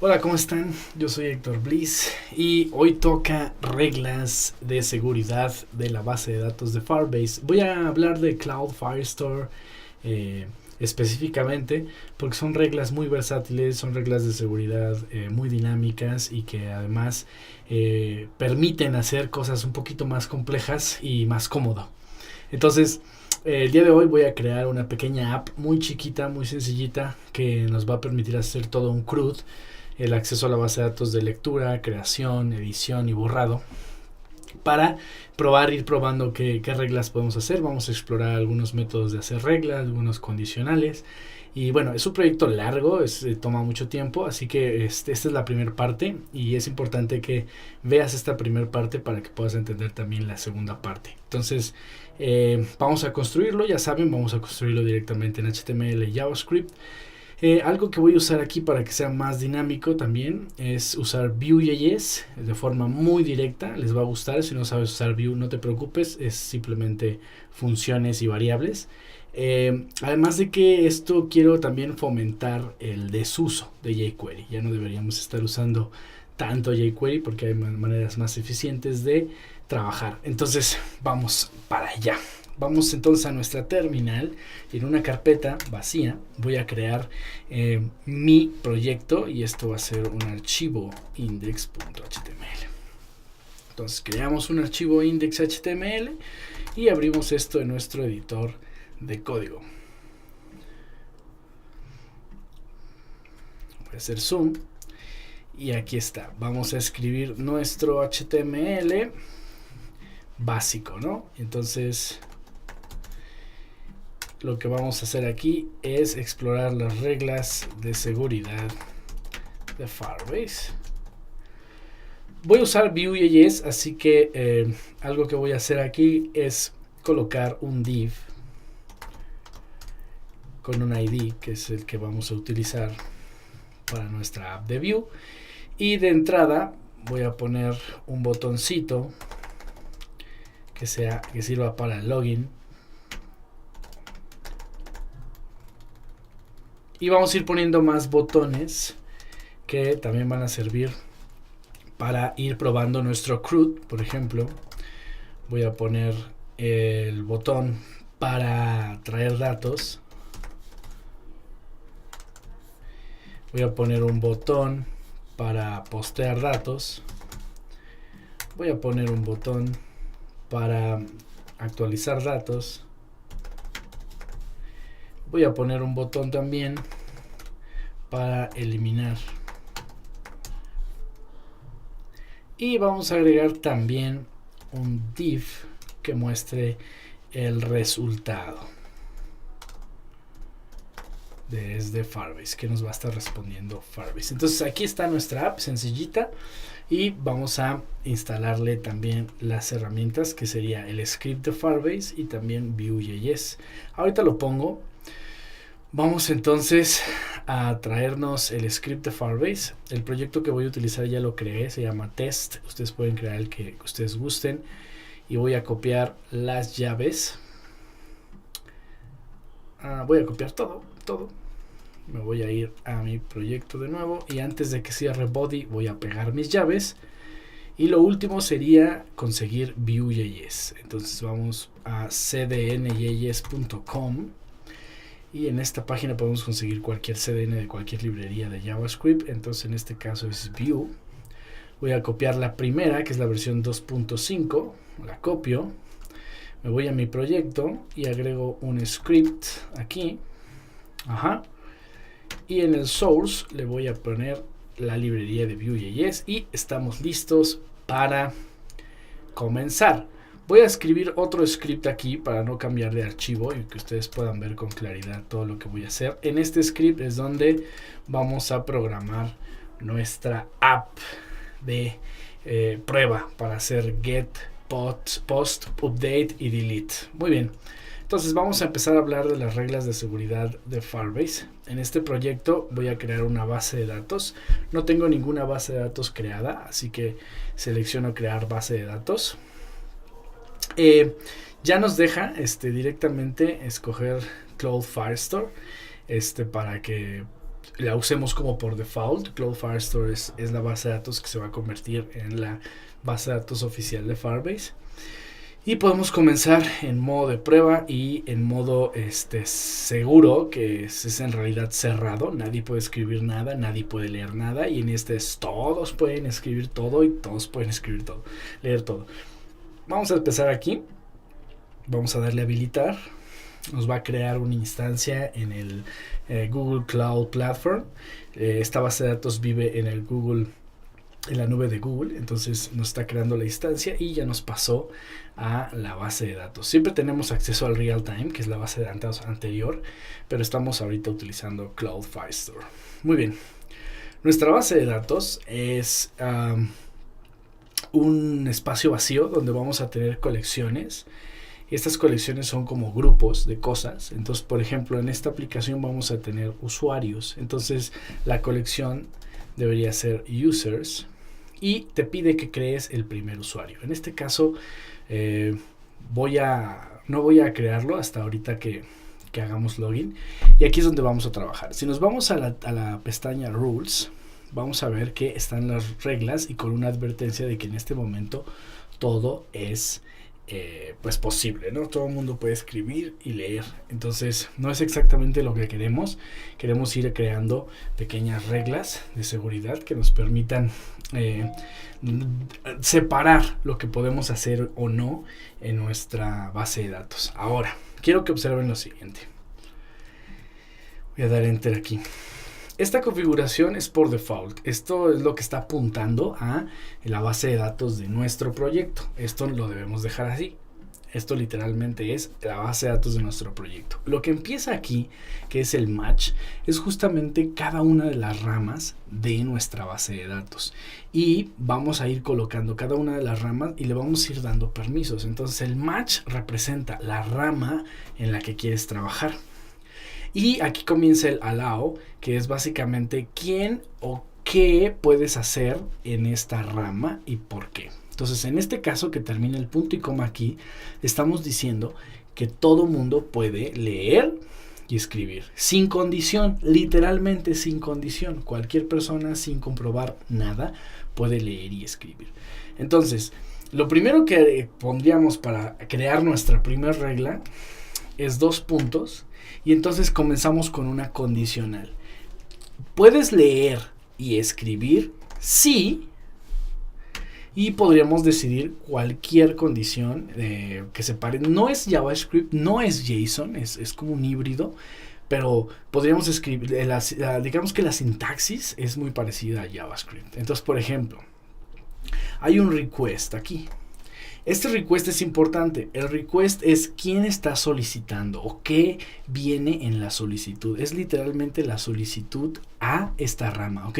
Hola, ¿cómo están? Yo soy Héctor Bliss y hoy toca reglas de seguridad de la base de datos de Firebase. Voy a hablar de Cloud Firestore eh, específicamente porque son reglas muy versátiles, son reglas de seguridad muy dinámicas y que además permiten hacer cosas un poquito más complejas y más cómodo. Entonces, el día de hoy voy a crear una pequeña app muy chiquita, muy sencillita, que nos va a permitir hacer todo un CRUD, el acceso a la base de datos de lectura, creación, edición y borrado, para ir probando qué reglas podemos hacer. Vamos a explorar algunos métodos de hacer reglas, algunos condicionales. Y bueno, es un proyecto largo, toma mucho tiempo, así que esta es la primera parte y es importante que veas esta primera parte para que puedas entender también la segunda parte. Entonces, vamos a construirlo, ya saben, vamos a construirlo directamente en HTML y JavaScript. Algo que voy a usar aquí para que sea más dinámico también es usar Vue.js de forma muy directa. Les va a gustar. Si no sabes usar Vue, no te preocupes, es simplemente funciones y variables. Además de que esto quiero también fomentar el desuso de jQuery. Ya no deberíamos estar usando tanto jQuery porque hay maneras más eficientes de trabajar. Entonces vamos para allá. Vamos entonces a nuestra terminal y en una carpeta vacía voy a crear mi proyecto y esto va a ser un archivo index.html. Entonces creamos un archivo index.html y abrimos esto en nuestro editor de código. Voy a hacer zoom y aquí está. Vamos a escribir nuestro HTML básico, ¿no? Entonces lo que vamos a hacer aquí es explorar las reglas de seguridad de Firebase. Voy a usar Vue.js, así que algo que voy a hacer aquí es colocar un div con un ID, que es el que vamos a utilizar para nuestra app de Vue. Y de entrada voy a poner un botoncito que sirva para el login. Y vamos a ir poniendo más botones que también van a servir para ir probando nuestro CRUD. Por ejemplo, voy a poner el botón para traer datos. Voy a poner un botón para postear datos. Voy a poner un botón para actualizar datos. Voy a poner un botón también para eliminar. Y vamos a agregar también un div que muestre el resultado desde Firebase, que nos va a estar respondiendo Firebase. Entonces aquí está nuestra app sencillita y vamos a instalarle también las herramientas que sería el script de Firebase y también Vue.js. Ahorita lo pongo. Vamos entonces a traernos el script de Firebase. El proyecto que voy a utilizar ya lo creé, se llama test. Ustedes pueden crear el que ustedes gusten. Y voy a copiar las llaves. Voy a copiar todo. Me voy a ir a mi proyecto de nuevo. Y antes de que cierre body voy a pegar mis llaves. Y lo último sería conseguir Vue.js. Entonces vamos a cdnjs.com. Y en esta página podemos conseguir cualquier CDN de cualquier librería de JavaScript. Entonces en este caso es Vue. Voy a copiar la primera, que es la versión 2.5. La copio. Me voy a mi proyecto y agrego un script aquí. Y en el source le voy a poner la librería de Vue.js y estamos listos para comenzar. Voy a escribir otro script aquí para no cambiar de archivo y que ustedes puedan ver con claridad todo lo que voy a hacer. En este script es donde vamos a programar nuestra app de prueba para hacer get, post, update y delete. Muy bien. Entonces vamos a empezar a hablar de las reglas de seguridad de Firebase. En este proyecto voy a crear una base de datos. No tengo ninguna base de datos creada, así que selecciono crear base de datos. Ya nos deja directamente escoger Cloud Firestore para que la usemos como por default. Cloud Firestore es la base de datos que se va a convertir en la base de datos oficial de Firebase. Y podemos comenzar en modo de prueba y en modo seguro, que es en realidad cerrado. Nadie puede escribir nada, nadie puede leer nada. Y en todos pueden escribir todo y todos pueden escribir todo, leer todo. Vamos a empezar aquí. Vamos a darle a habilitar. Nos va a crear una instancia en el Google Cloud Platform. Esta base de datos vive en el Google, en la nube de Google. Entonces nos está creando la instancia y ya nos pasó a la base de datos. Siempre tenemos acceso al real time, que es la base de datos anterior, pero estamos ahorita utilizando Cloud Firestore. Muy bien. Nuestra base de datos es un espacio vacío donde vamos a tener colecciones. Estas colecciones son como grupos de cosas. Entonces, por ejemplo, en esta aplicación vamos a tener usuarios. Entonces, la colección debería ser users y te pide que crees el primer usuario. En este caso, no voy a crearlo hasta ahorita que hagamos login. Y aquí es donde vamos a trabajar. Si nos vamos a la pestaña Rules, vamos a ver que están las reglas y con una advertencia de que en este momento todo es pues posible, ¿no? Todo el mundo puede escribir y leer. Entonces no es exactamente lo que queremos. Queremos ir creando pequeñas reglas de seguridad que nos permitan separar lo que podemos hacer o no en nuestra base de datos. Ahora, quiero que observen lo siguiente. Voy a dar enter aquí. Esta configuración es por default. Esto es lo que está apuntando a la base de datos de nuestro proyecto. Esto lo debemos dejar así. Esto literalmente es la base de datos de nuestro proyecto. Lo que empieza aquí, que es el match, es justamente cada una de las ramas de nuestra base de datos. Y vamos a ir colocando cada una de las ramas y le vamos a ir dando permisos. Entonces el match representa la rama en la que quieres trabajar. Y aquí comienza el allow, que es básicamente quién o qué puedes hacer en esta rama y por qué. Entonces, en este caso que termina el punto y coma aquí, estamos diciendo que todo mundo puede leer y escribir sin condición, literalmente sin condición. Cualquier persona sin comprobar nada puede leer y escribir. Entonces, lo primero que pondríamos para crear nuestra primera regla es 2 puntos. Y entonces comenzamos con una condicional. ¿Puedes leer y escribir? Sí. Y podríamos decidir cualquier condición que se pare. No es JavaScript, no es JSON, es como un híbrido. Pero podríamos escribir, digamos que la sintaxis es muy parecida a JavaScript. Entonces, por ejemplo, hay un request aquí. Este request es importante. El request es quién está solicitando o qué viene en la solicitud. Es literalmente la solicitud a esta rama. Ok,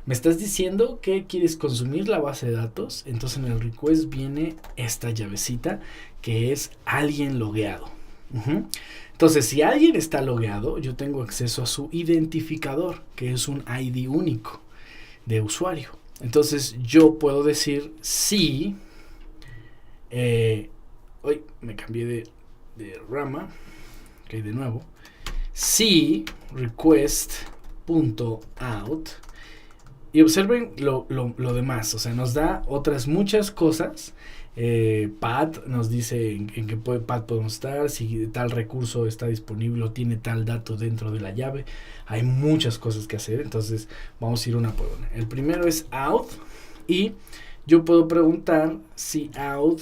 me estás diciendo que quieres consumir la base de datos. Entonces en el request viene esta llavecita que es alguien logueado. Entonces si alguien está logueado, yo tengo acceso a su identificador, que es un ID único de usuario. Entonces yo puedo decir sí. Hoy me cambié de rama. Ok, de nuevo. Si request.out. Y observen lo demás. O sea, nos da otras muchas cosas. Path nos dice en qué path podemos estar. Si tal recurso está disponible o tiene tal dato dentro de la llave. Hay muchas cosas que hacer. Entonces vamos a ir una por una. El primero es out. Y yo puedo preguntar si out.uid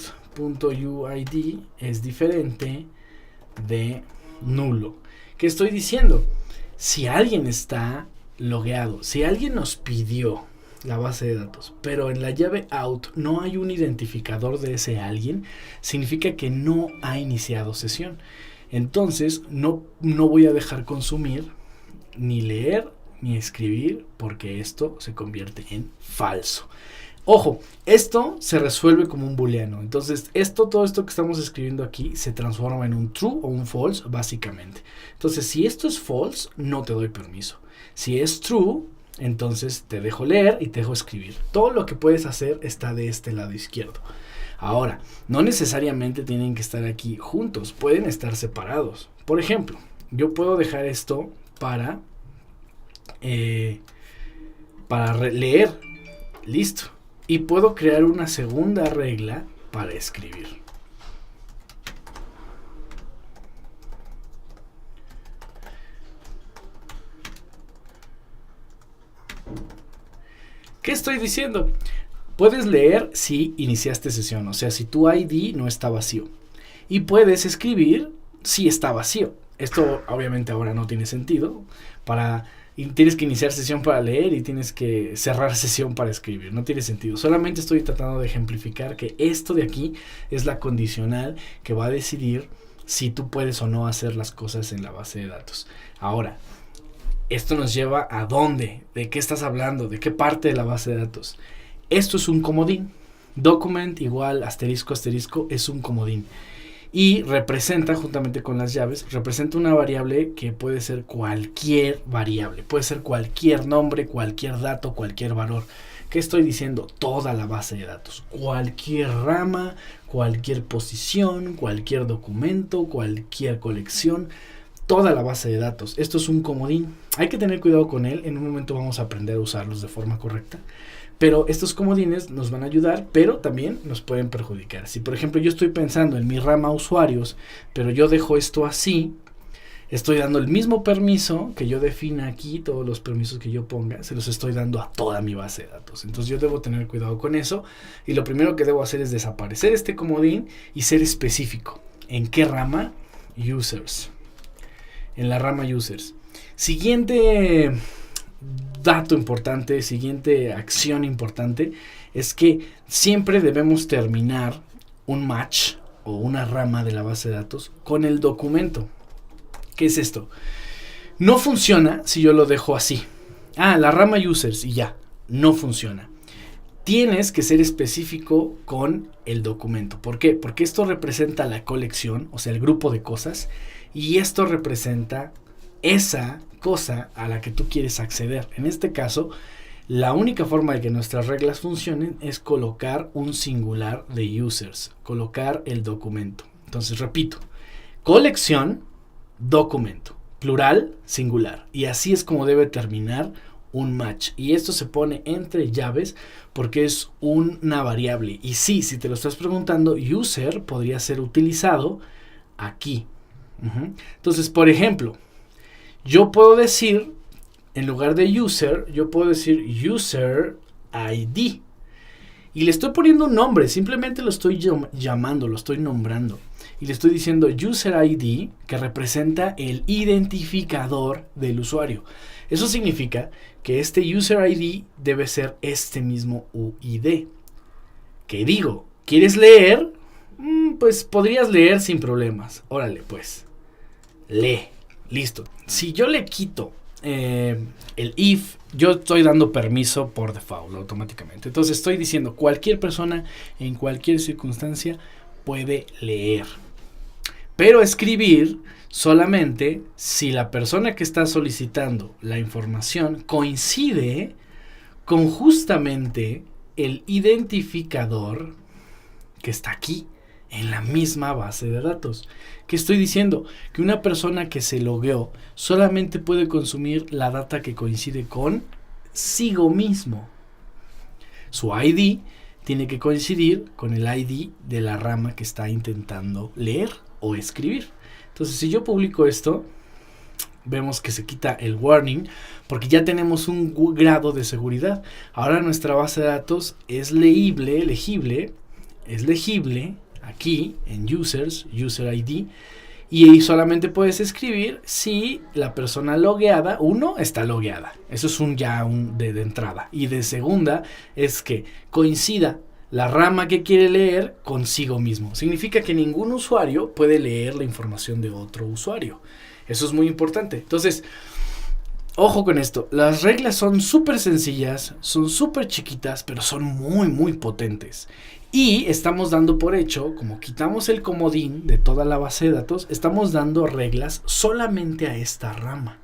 es diferente de nulo. ¿Qué estoy diciendo? Si alguien está logueado, si alguien nos pidió la base de datos, pero en la llave out no hay un identificador de ese alguien, significa que no ha iniciado sesión. Entonces no voy a dejar consumir, ni leer, ni escribir, porque esto se convierte en falso. Ojo, esto se resuelve como un booleano. Entonces, todo esto que estamos escribiendo aquí se transforma en un true o un false, básicamente. Entonces, si esto es false, no te doy permiso. Si es true, entonces te dejo leer y te dejo escribir. Todo lo que puedes hacer está de este lado izquierdo. Ahora, no necesariamente tienen que estar aquí juntos, pueden estar separados. Por ejemplo, yo puedo dejar esto para eh, para leer. Listo. Y puedo crear una segunda regla para escribir. ¿Qué estoy diciendo? Puedes leer si iniciaste sesión, o sea, si tu ID no está vacío. Y puedes escribir si está vacío. Esto obviamente ahora no tiene sentido. Tienes que iniciar sesión para leer y tienes que cerrar sesión para escribir. No tiene sentido. Solamente estoy tratando de ejemplificar que esto de aquí es la condicional que va a decidir si tú puedes o no hacer las cosas en la base de datos. Ahora, esto nos lleva a dónde, de qué estás hablando, de qué parte de la base de datos. Esto es un comodín. Document igual asterisco asterisco es un comodín. Y representa, juntamente con las llaves, representa una variable que puede ser cualquier variable. Puede ser cualquier nombre, cualquier dato, cualquier valor. ¿Qué estoy diciendo? Toda la base de datos. Cualquier rama, cualquier posición, cualquier documento, cualquier colección. Toda la base de datos. Esto es un comodín. Hay que tener cuidado con él. En un momento vamos a aprender a usarlos de forma correcta. Pero estos comodines nos van a ayudar, pero también nos pueden perjudicar. Si por ejemplo yo estoy pensando en mi rama usuarios, pero yo dejo esto así, estoy dando el mismo permiso que yo defina aquí, todos los permisos que yo ponga, se los estoy dando a toda mi base de datos. Entonces yo debo tener cuidado con eso. Y lo primero que debo hacer es desaparecer este comodín y ser específico. ¿En qué rama? Users. En la rama users. Siguiente dato importante, siguiente acción importante es que siempre debemos terminar un match o una rama de la base de datos con el documento. ¿Qué es esto? No funciona si yo lo dejo así. La rama users y ya, no funciona. Tienes que ser específico con el documento. ¿Por qué? Porque esto representa la colección, o sea, el grupo de cosas, y esto representa esa cosa a la que tú quieres acceder. En este caso, la única forma de que nuestras reglas funcionen es colocar un singular de users, colocar el documento. Entonces, repito, colección, documento, plural, singular. Y así es como debe terminar un match. Y esto se pone entre llaves porque es una variable. Y sí, si te lo estás preguntando, user podría ser utilizado aquí. Entonces, por ejemplo, yo puedo decir, en lugar de user, yo puedo decir user ID. Y le estoy poniendo un nombre, simplemente lo estoy llamando, lo estoy nombrando. Y le estoy diciendo user ID, que representa el identificador del usuario. Eso significa que este user ID debe ser este mismo UID. ¿Qué digo? ¿Quieres leer? Pues podrías leer sin problemas. Órale, pues. Lee. Listo. Si yo le quito el if, yo estoy dando permiso por default automáticamente. Entonces estoy diciendo cualquier persona en cualquier circunstancia puede leer. Pero escribir solamente si la persona que está solicitando la información coincide con justamente el identificador que está aquí en la misma base de datos. ¿Qué estoy diciendo? Que una persona que se logueó solamente puede consumir la data que coincide consigo mismo. Su ID tiene que coincidir con el ID de la rama que está intentando leer o escribir. Entonces, si yo publico esto, vemos que se quita el warning porque ya tenemos un grado de seguridad. Ahora nuestra base de datos es legible aquí en users, user ID, y solamente puedes escribir si la persona logueada, está logueada. Eso es de entrada. Y de segunda es que coincida la rama que quiere leer consigo mismo. Significa que ningún usuario puede leer la información de otro usuario. Eso es muy importante. Entonces, ojo con esto. Las reglas son súper sencillas, son súper chiquitas, pero son muy, muy potentes. Y estamos dando por hecho, como quitamos el comodín de toda la base de datos, estamos dando reglas solamente a esta rama.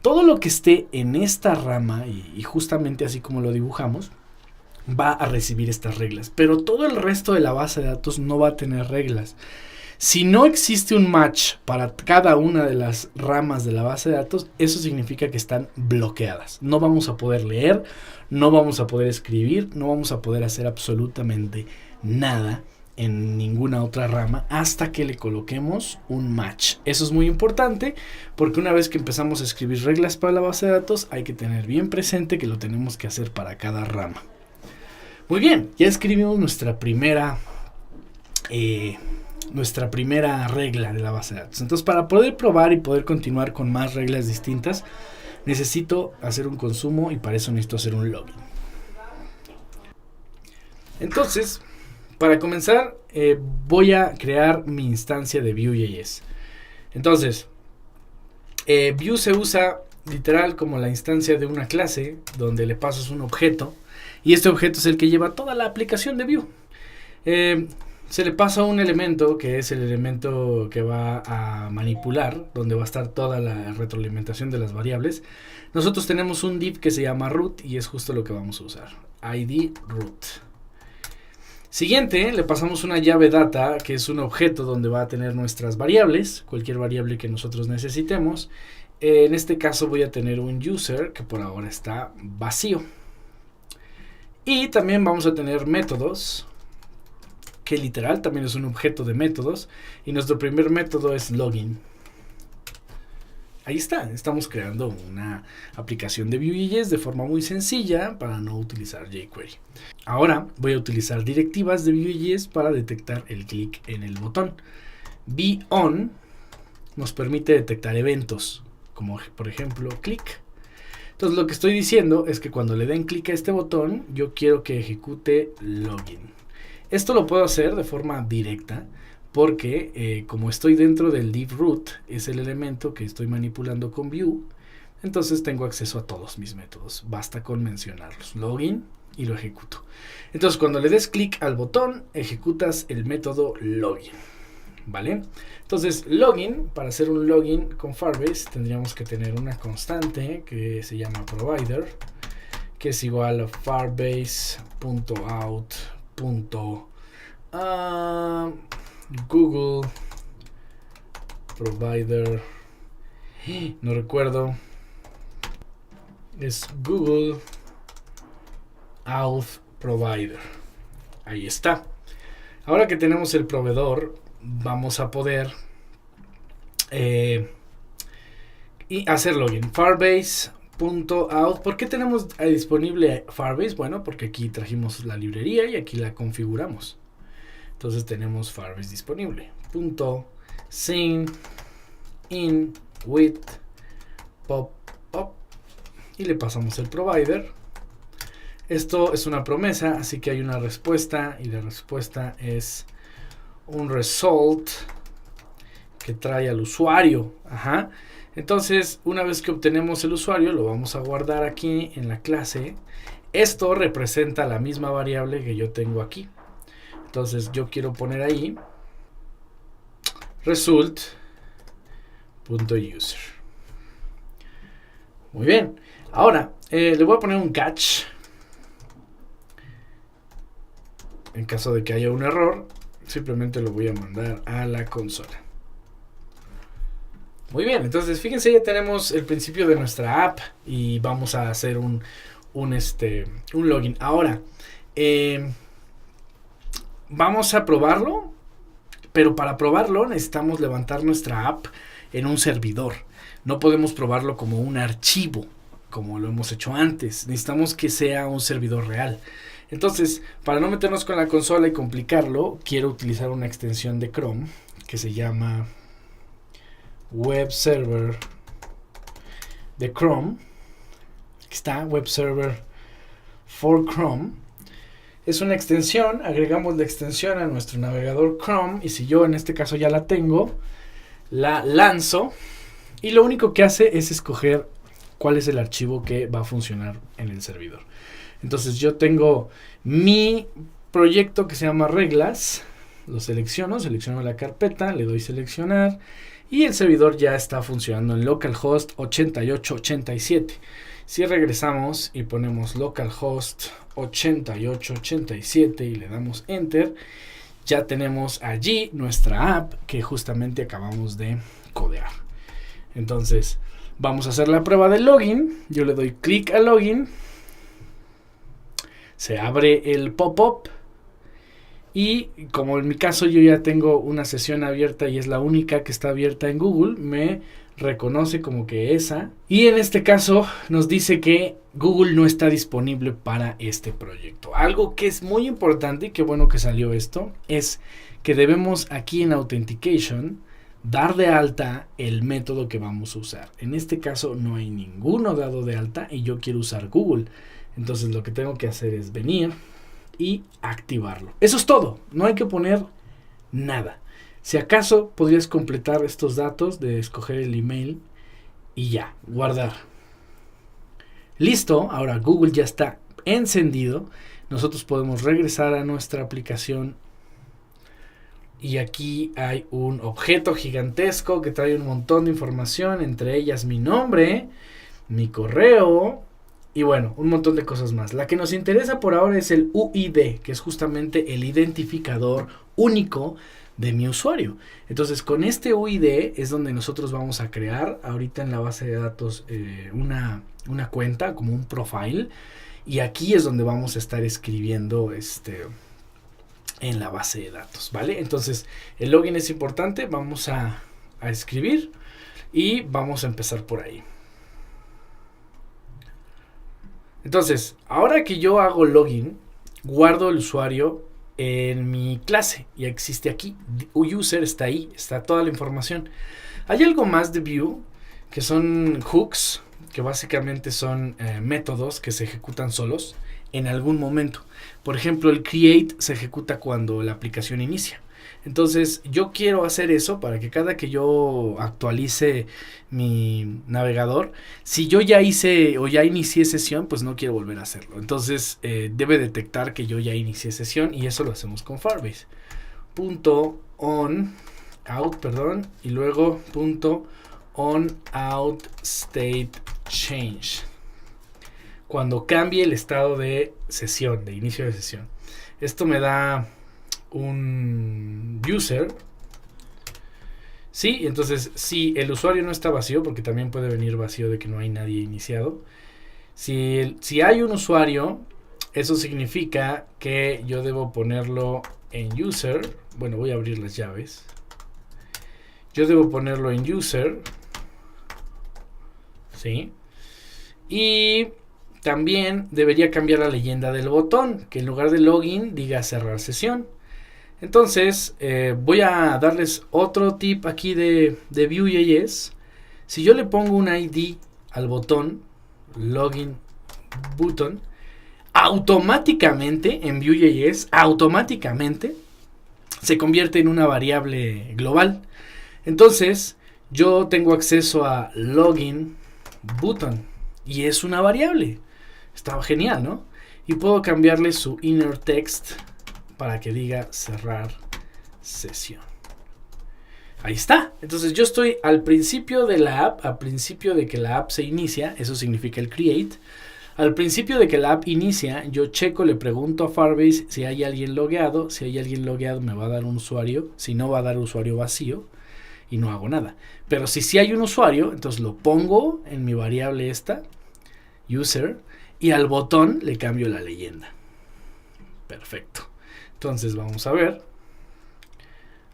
Todo lo que esté en esta rama, y justamente así como lo dibujamos, va a recibir estas reglas. Pero todo el resto de la base de datos no va a tener reglas. Si no existe un match para cada una de las ramas de la base de datos, eso significa que están bloqueadas. No vamos a poder leer, no vamos a poder escribir, no vamos a poder hacer absolutamente nada en ninguna otra rama hasta que le coloquemos un match. Eso es muy importante porque una vez que empezamos a escribir reglas para la base de datos, hay que tener bien presente que lo tenemos que hacer para cada rama. Muy bien, ya escribimos nuestra primera regla de la base de datos. Entonces, para poder probar y poder continuar con más reglas distintas, necesito hacer un consumo y para eso necesito hacer un login. Entonces, para comenzar, voy a crear mi instancia de Vue.js. Entonces, Vue se usa literal como la instancia de una clase donde le pasas un objeto y este objeto es el que lleva toda la aplicación de Vue. Se le pasa un elemento que es el elemento que va a manipular, donde va a estar toda la retroalimentación de las variables. Nosotros tenemos un div que se llama root y es justo lo que vamos a usar. ID root. Siguiente, le pasamos una llave data, que es un objeto donde va a tener nuestras variables, cualquier variable que nosotros necesitemos. En este caso voy a tener un user que por ahora está vacío. Y también vamos a tener métodos, que literal también es un objeto de métodos, y nuestro primer método es login. Ahí está, estamos creando una aplicación de Vue.js de forma muy sencilla para no utilizar jQuery. Ahora voy a utilizar directivas de Vue.js para detectar el clic en el botón. VON nos permite detectar eventos, como por ejemplo clic. Entonces lo que estoy diciendo es que cuando le den clic a este botón, yo quiero que ejecute login. Esto lo puedo hacer de forma directa porque como estoy dentro del div root, es el elemento que estoy manipulando con Vue, entonces tengo acceso a todos mis métodos. Basta con mencionarlos, login, y lo ejecuto. Entonces cuando le des clic al botón, ejecutas el método login, ¿vale? Entonces login, para hacer un login con Firebase tendríamos que tener una constante que se llama provider, que es igual a firebase.out. Google provider, no recuerdo, es Google Auth Provider. Ahí está. Ahora que tenemos el proveedor, vamos a poder y hacer login. Firebase.out. ¿Por qué tenemos disponible Firebase? Bueno, porque aquí trajimos la librería y aquí la configuramos. Entonces tenemos Firebase disponible. .sign in with pop up y le pasamos el provider. Esto es una promesa, así que hay una respuesta y la respuesta es un result que trae al usuario. Entonces, una vez que obtenemos el usuario, lo vamos a guardar aquí en la clase. Esto representa la misma variable que yo tengo aquí. Entonces, yo quiero poner ahí result.user. Muy bien. Ahora, le voy a poner un catch. En caso de que haya un error, simplemente lo voy a mandar a la consola. Muy bien, entonces fíjense, ya tenemos el principio de nuestra app y vamos a hacer un login. Ahora, vamos a probarlo, pero para probarlo necesitamos levantar nuestra app en un servidor. No podemos probarlo como un archivo, como lo hemos hecho antes. Necesitamos que sea un servidor real. Entonces, para no meternos con la consola y complicarlo, quiero utilizar una extensión de Chrome que se llama Web Server de Chrome. Aquí está, Web Server for Chrome. Es una extensión, agregamos la extensión a nuestro navegador Chrome y si yo en este caso ya la tengo, la lanzo y lo único que hace es escoger cuál es el archivo que va a funcionar en el servidor. Entonces yo tengo mi proyecto que se llama reglas, lo selecciono la carpeta, le doy seleccionar y el servidor ya está funcionando en localhost 8887. Si regresamos y ponemos localhost 8887 y le damos enter, ya tenemos allí nuestra app que justamente acabamos de codear. Entonces vamos a hacer la prueba de login. Yo le doy clic a login, se abre el pop-up y como en mi caso yo ya tengo una sesión abierta y es la única que está abierta en Google, me reconoce como que esa, y en este caso nos dice que Google no está disponible para este proyecto. Algo que es muy importante y qué bueno que salió esto es que debemos aquí en Authentication dar de alta el método que vamos a usar. En este caso no hay ninguno dado de alta y yo quiero usar Google. Entonces lo que tengo que hacer es venir y activarlo. Eso es todo, no hay que poner nada. Si acaso podrías completar estos datos de escoger el email y ya, guardar. Listo, ahora Google ya está encendido. Nosotros podemos regresar a nuestra aplicación y aquí hay un objeto gigantesco que trae un montón de información, entre ellas mi nombre, mi correo y bueno, un montón de cosas más. La que nos interesa por ahora es el UID, que es justamente el identificador único de mi usuario. Entonces con este UID es donde nosotros vamos a crear ahorita en la base de datos una cuenta, como un profile, y aquí es donde vamos a estar escribiendo en la base de datos, ¿vale? Entonces el login es importante, vamos a escribir y vamos a empezar por ahí. Entonces, ahora que yo hago login, guardo el usuario en mi clase, ya existe aquí, user está ahí, está toda la información. Hay algo más de view, que son hooks, que básicamente son métodos que se ejecutan solos en algún momento. Por ejemplo, el create se ejecuta cuando la aplicación inicia. Entonces yo quiero hacer eso para que cada que yo actualice mi navegador, si yo ya hice o ya inicié sesión, pues no quiero volver a hacerlo. Entonces debe detectar que yo ya inicié sesión y eso lo hacemos con Firebase. .out, y luego .on_out state change. Cuando cambie el estado de sesión, de inicio de sesión. Esto me da un user. Sí, entonces si el usuario no está vacío, porque también puede venir vacío de que no hay nadie iniciado. Si hay un usuario, eso significa que yo debo ponerlo en user. Bueno, voy a abrir las llaves. Yo debo ponerlo en user. Sí. Y también debería cambiar la leyenda del botón, que en lugar de login diga cerrar sesión. Entonces voy a darles otro tip aquí de Vue.js. Si yo le pongo un ID al botón, login button, automáticamente en Vue.js, automáticamente se convierte en una variable global. Entonces yo tengo acceso a login button y es una variable. Estaba genial, ¿no? Y puedo cambiarle su inner text para que diga cerrar sesión. Ahí está. Entonces yo estoy al principio de la app, al principio de que la app se inicia, eso significa el create. Al principio de que la app inicia, yo checo, le pregunto a Firebase si hay alguien logueado. Si hay alguien logueado me va a dar un usuario, si no va a dar usuario vacío y no hago nada. Pero si hay un usuario, entonces lo pongo en mi variable esta, user, y al botón le cambio la leyenda. Perfecto. Entonces vamos a ver.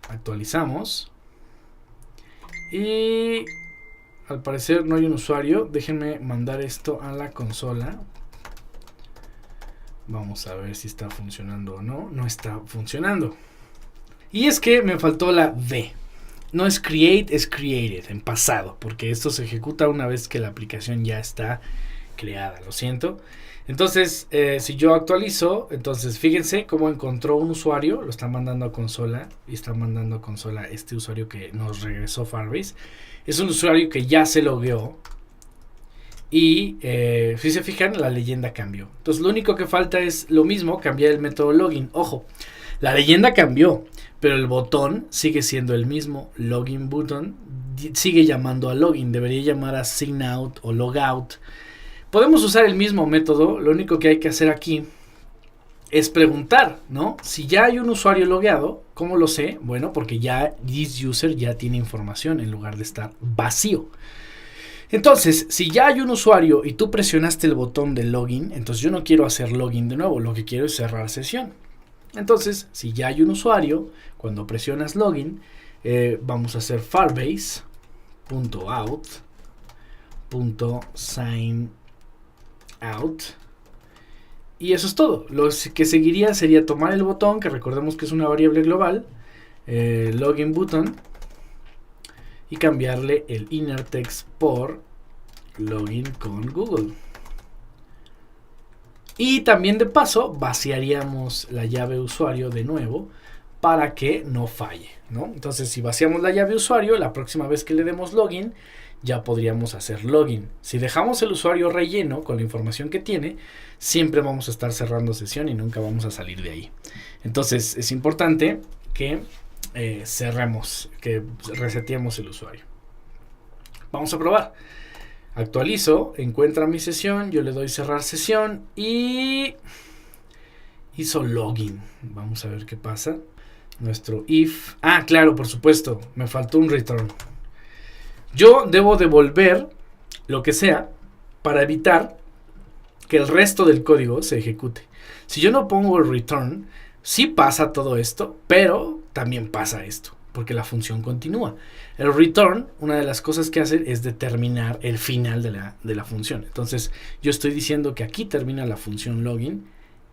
Actualizamos. Y al parecer no hay un usuario. Déjenme mandar esto a la consola. Vamos a ver si está funcionando o no. No está funcionando. Y es que me faltó la D. No es create, es created en pasado. Porque esto se ejecuta una vez que la aplicación ya está creada. Lo siento. Entonces, si yo actualizo, entonces fíjense cómo encontró un usuario, lo está mandando a consola y está mandando a consola este usuario que nos regresó Firebase. Es un usuario que ya se logueó y si se fijan, la leyenda cambió. Entonces, lo único que falta es lo mismo, cambiar el método login. Ojo, la leyenda cambió, pero el botón sigue siendo el mismo, login button, sigue llamando a login, debería llamar a sign out o logout. Podemos usar el mismo método, lo único que hay que hacer aquí es preguntar, ¿no? Si ya hay un usuario logueado, ¿cómo lo sé? Bueno, porque ya this user ya tiene información en lugar de estar vacío. Entonces, si ya hay un usuario y tú presionaste el botón de login, entonces yo no quiero hacer login de nuevo, lo que quiero es cerrar sesión. Entonces, si ya hay un usuario, cuando presionas login, vamos a hacer firebase.out.signout. Y eso es todo. Lo que seguiría sería tomar el botón, que recordemos que es una variable global, login button, y cambiarle el inner text por login con Google. Y también de paso vaciaríamos la llave usuario de nuevo para que no falle, ¿no? Entonces, si vaciamos la llave usuario, la próxima vez que le demos login, ya podríamos hacer login. Si dejamos el usuario relleno con la información que tiene, siempre vamos a estar cerrando sesión y nunca vamos a salir de ahí. Entonces, es importante que cerremos, que reseteemos el usuario. Vamos a probar. Actualizo, encuentra mi sesión, yo le doy cerrar sesión y hizo login. Vamos a ver qué pasa. Nuestro if. Ah, claro, por supuesto, me faltó un return. Yo debo devolver lo que sea para evitar que el resto del código se ejecute. Si yo no pongo el return, sí pasa todo esto, pero también pasa esto, porque la función continúa. El return, una de las cosas que hace es determinar el final de la función. Entonces, yo estoy diciendo que aquí termina la función login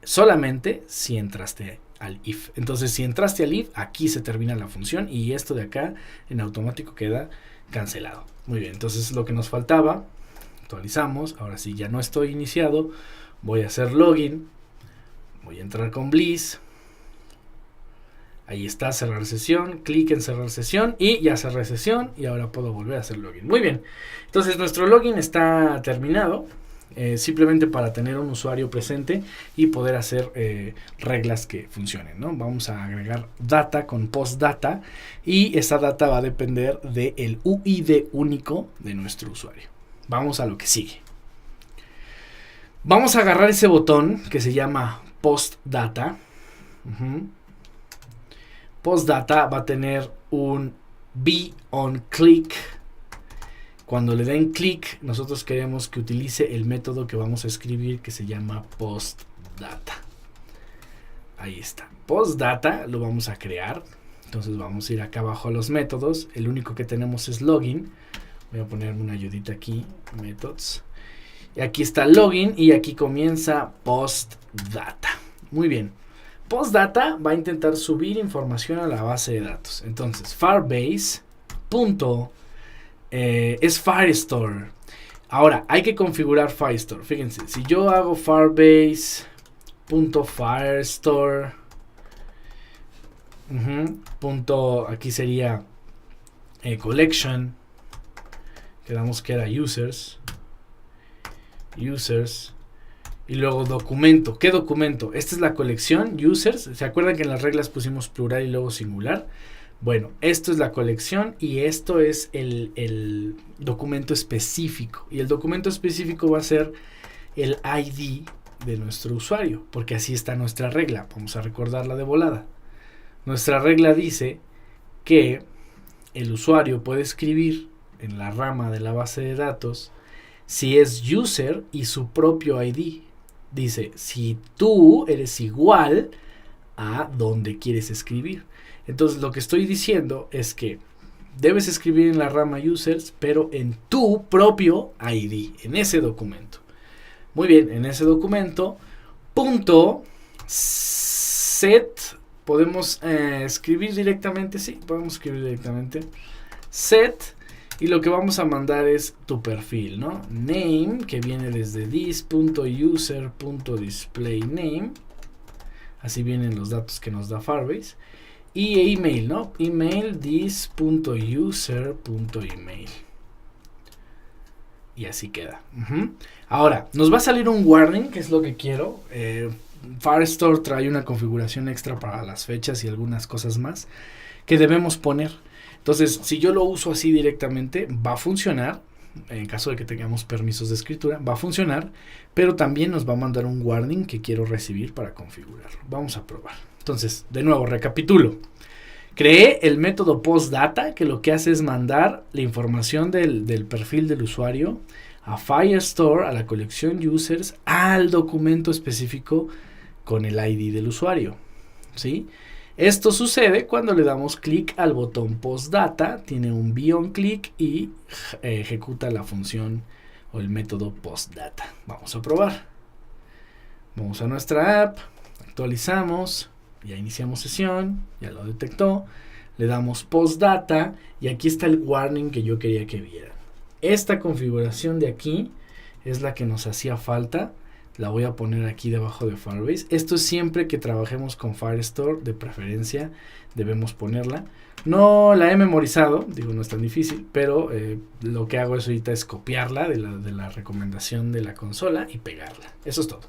solamente si entraste al if. Entonces, si entraste al if, aquí se termina la función y esto de acá en automático queda cancelado. Muy bien, entonces lo que nos faltaba, actualizamos. Ahora sí, ya no estoy iniciado. Voy a hacer login. Voy a entrar con Bliss. Ahí está, cerrar sesión, clic en cerrar sesión y ya cerré sesión y ahora puedo volver a hacer login. Muy bien, entonces nuestro login está terminado, simplemente para tener un usuario presente y poder hacer reglas que funcionen, ¿no? Vamos a agregar data con postdata y esa data va a depender del UID único de nuestro usuario. Vamos a lo que sigue. Vamos a agarrar ese botón que se llama postdata. Postdata va a tener un be on click. Cuando le den clic, nosotros queremos que utilice el método que vamos a escribir que se llama postdata. Ahí está. Postdata lo vamos a crear. Entonces vamos a ir acá abajo a los métodos. El único que tenemos es login. Voy a ponerme una ayudita aquí. Methods. Y aquí está login y aquí comienza postdata. Muy bien. Postdata va a intentar subir información a la base de datos. Entonces, Firebase. Es Firestore. Ahora, hay que configurar Firestore. Fíjense, si yo hago Firebase.firestore. Aquí sería collection. Quedamos que era users. Y luego documento. ¿Qué documento? Esta es la colección users. ¿Se acuerdan que en las reglas pusimos plural y luego singular? Bueno, esto es la colección y esto es el documento específico. Y el documento específico va a ser el ID de nuestro usuario, porque así está nuestra regla. Vamos a recordarla de volada. Nuestra regla dice que el usuario puede escribir en la rama de la base de datos si es user y su propio ID. Dice, si tú eres igual a donde quieres escribir. Entonces lo que estoy diciendo es que debes escribir en la rama users, pero en tu propio ID, en ese documento. Muy bien, en ese documento, punto set, podemos escribir directamente, sí, podemos escribir directamente, set. Y lo que vamos a mandar es tu perfil, ¿no? Name, que viene desde this.user.displayName. Así vienen los datos que nos da Firebase. Y email, ¿no? Email this.user.email. Y así queda. Ahora, nos va a salir un warning, que es lo que quiero. Firestore trae una configuración extra para las fechas y algunas cosas más que debemos poner. Entonces, si yo lo uso así directamente, va a funcionar, en caso de que tengamos permisos de escritura, va a funcionar, pero también nos va a mandar un warning que quiero recibir para configurarlo. Vamos a probar. Entonces, de nuevo, recapitulo. Creé el método postdata, que lo que hace es mandar la información del perfil del usuario a Firestore, a la colección users, al documento específico con el ID del usuario, ¿sí? Esto sucede cuando le damos clic al botón postdata, tiene un beyond-click y ejecuta la función o el método postdata. Vamos a probar. Vamos a nuestra app, actualizamos, ya iniciamos sesión, ya lo detectó, le damos postdata y aquí está el warning que yo quería que vieran. Esta configuración de aquí es la que nos hacía falta. La voy a poner aquí debajo de Firebase. Esto es siempre que trabajemos con Firestore, de preferencia debemos ponerla. No la he memorizado, digo, no es tan difícil, pero lo que hago ahorita es copiarla de la recomendación de la consola y pegarla. Eso es todo.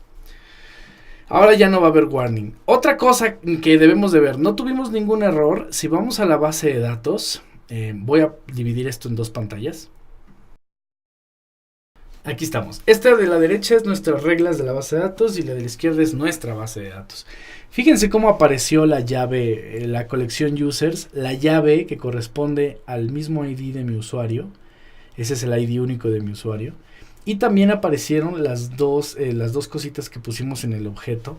Ahora ya no va a haber warning. Otra cosa que debemos de ver, no tuvimos ningún error. Si vamos a la base de datos, voy a dividir esto en dos pantallas. Aquí estamos. Esta de la derecha es nuestras reglas de la base de datos y la de la izquierda es nuestra base de datos. Fíjense cómo apareció la llave, la colección users, la llave que corresponde al mismo ID de mi usuario. Ese es el ID único de mi usuario. Y también aparecieron las dos cositas que pusimos en el objeto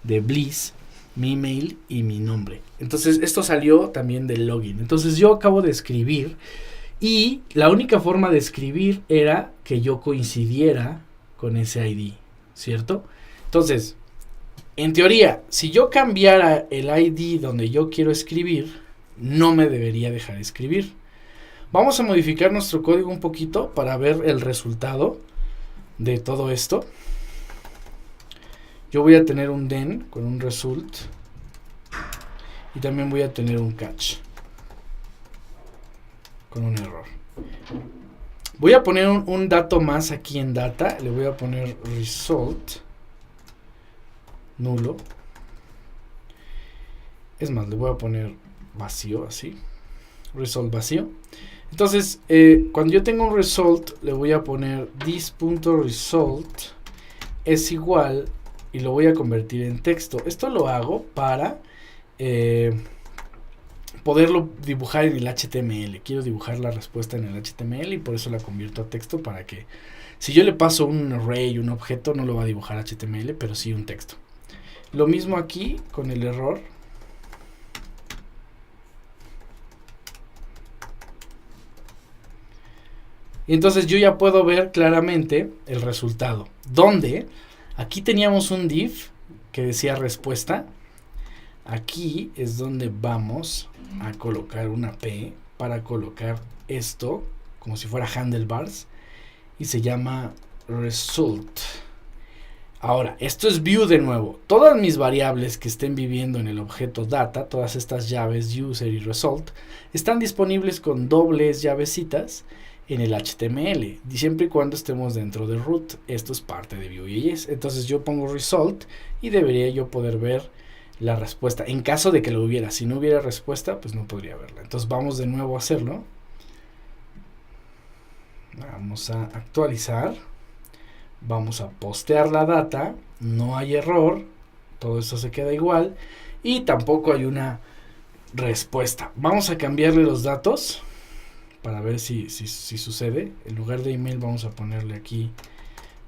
de Bliss, mi email y mi nombre. Entonces esto salió también del login. Entonces yo acabo de escribir. Y la única forma de escribir era que yo coincidiera con ese ID, ¿cierto? Entonces, en teoría, si yo cambiara el ID donde yo quiero escribir, no me debería dejar escribir. Vamos a modificar nuestro código un poquito para ver el resultado de todo esto. Yo voy a tener un then con un result y también voy a tener un catch con un error. Voy a poner un dato más aquí en data. Le voy a poner result nulo. Es más, le voy a poner vacío así. Result vacío. Entonces, cuando yo tengo un result, le voy a poner this.result es igual y lo voy a convertir en texto. Esto lo hago para poderlo dibujar en el HTML. Quiero dibujar la respuesta en el HTML y por eso la convierto a texto, para que si yo le paso un array, un objeto, no lo va a dibujar HTML, pero sí un texto. Lo mismo aquí con el error. Y entonces yo ya puedo ver claramente el resultado. Donde aquí teníamos un div que decía respuesta. Aquí es donde vamos a colocar una P para colocar esto como si fuera handlebars y se llama result. Ahora, esto es view de nuevo. Todas mis variables que estén viviendo en el objeto data, todas estas llaves user y result, están disponibles con dobles llavecitas en el HTML, siempre y cuando estemos dentro de root. Esto es parte de Vue.js. Entonces yo pongo result y debería yo poder ver la respuesta, en caso de que lo hubiera. Si no hubiera respuesta, pues no podría verla. Entonces vamos de nuevo a hacerlo. Vamos a actualizar. Vamos a postear la data. No hay error. Todo esto se queda igual. Y tampoco hay una respuesta. Vamos a cambiarle los datos para ver si sucede. En lugar de email vamos a ponerle aquí